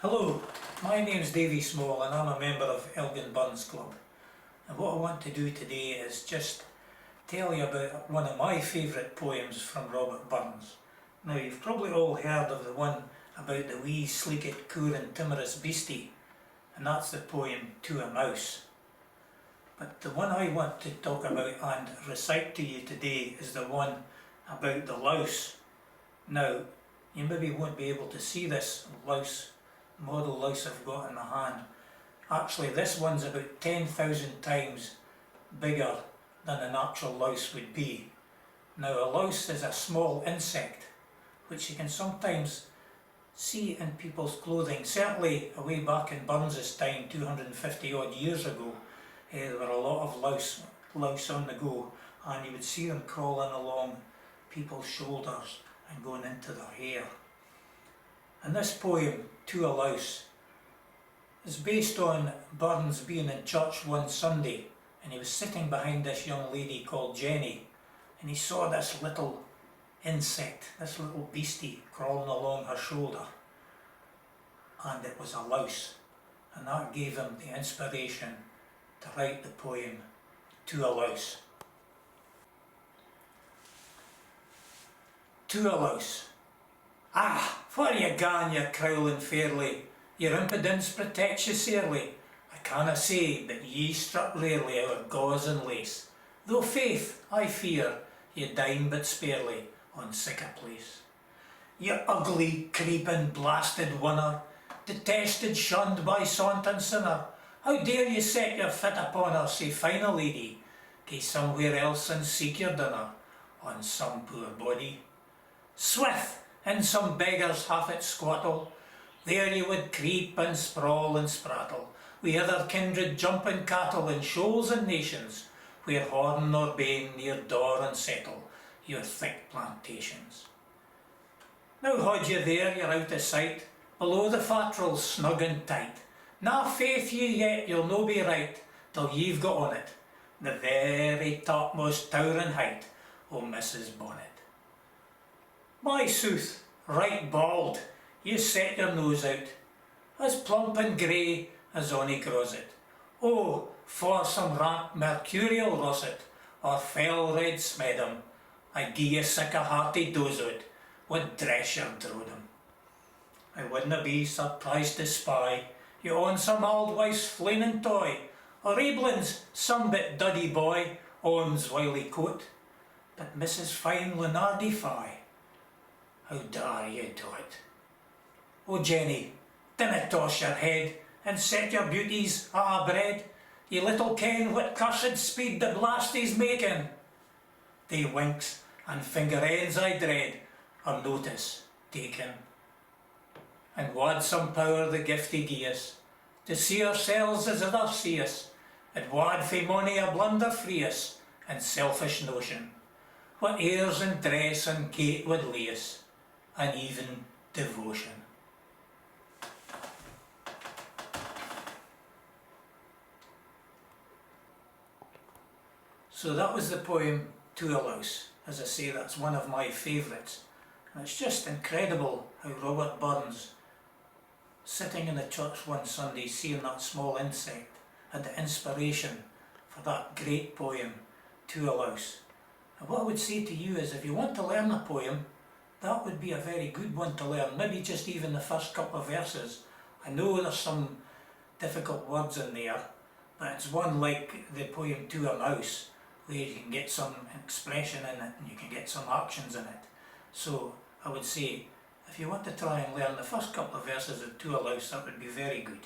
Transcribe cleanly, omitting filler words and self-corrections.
Hello, my name's Davy Small and I'm a member of Elgin Burns Club. And what I want to do today is just tell you about one of my favourite poems from Robert Burns. Now you've probably all heard of the one about the wee sleekit coor and timorous beastie, and that's the poem To a Mouse. But the one I want to talk about and recite to you today is the one about the louse. Now, you maybe won't be able to see this model louse I've got in my hand. Actually, this one's about 10,000 times bigger than an actual louse would be. Now, a louse is a small insect which you can sometimes see in people's clothing. Certainly, way back in Burns's time, 250 odd years ago, there were a lot of louse on the go, and you would see them crawling along people's shoulders and going into their hair. And this poem, To a Louse, is based on Burns being in church one Sunday, and he was sitting behind this young lady called Jenny, and he saw this little insect, this little beastie crawling along her shoulder, and it was a louse, and that gave him the inspiration to write the poem To a Louse. To a louse. Ah, where you gan, you crowling fairly? Your impudence protects you sairly. I canna say, but ye strut rarely out of gauze and lace, though faith, I fear, ye dine but sparely on sic a place. You ugly, creeping, blasted wonner, detested, shunned by saunt and sinner, how dare you set your fit upon her, sae fine a lady, gae somewhere else and seek your dinner on some poor body? Swith, in some beggar's half-it squattle, there you would creep and sprawl and sprattle, wi' other kindred jumping cattle in shoals and nations, where horn nor bane near door and settle your thick plantations. Now haud you there, you're out of sight, below the fattrels snug and tight. Na faith ye yet, you'll no be right, till ye've got on it, the very topmost towering height o' Mrs. Bonnet. My sooth, right bald, you set your nose out, as plump and grey as ony crosset. Oh, for some rank mercurial russet, or fell red smedum, I'd gie you sic a hearty dose o't, would dress your drodum. I wouldna be surprised to spy you on some auld wife's flainin' toy, or aiblins some bit duddy boy on's wily coat, but Mrs. Fine Lunardi Fye, how dare you do it? Oh Jenny, dinna toss your head and set your beauties a bread. Ye little ken what cursed speed the blastie's making. They winks and finger ends I dread are notice taken. And wad some power the giftie gie us, to see ourselves as others see us, and wad fae mony a blunder free us, and selfish notion, what airs and dress and gait would lay us, and even devotion. So that was the poem To a Louse. As I say, that's one of my favourites. And it's just incredible how Robert Burns, sitting in the church one Sunday, seeing that small insect, had the inspiration for that great poem To a Louse. And what I would say to you is, if you want to learn a poem, that would be a very good one to learn, maybe just even the first couple of verses. I know there's some difficult words in there, but it's one like the poem To a Mouse, where you can get some expression in it and you can get some actions in it. So I would say, if you want to try and learn the first couple of verses of To a Louse, that would be very good.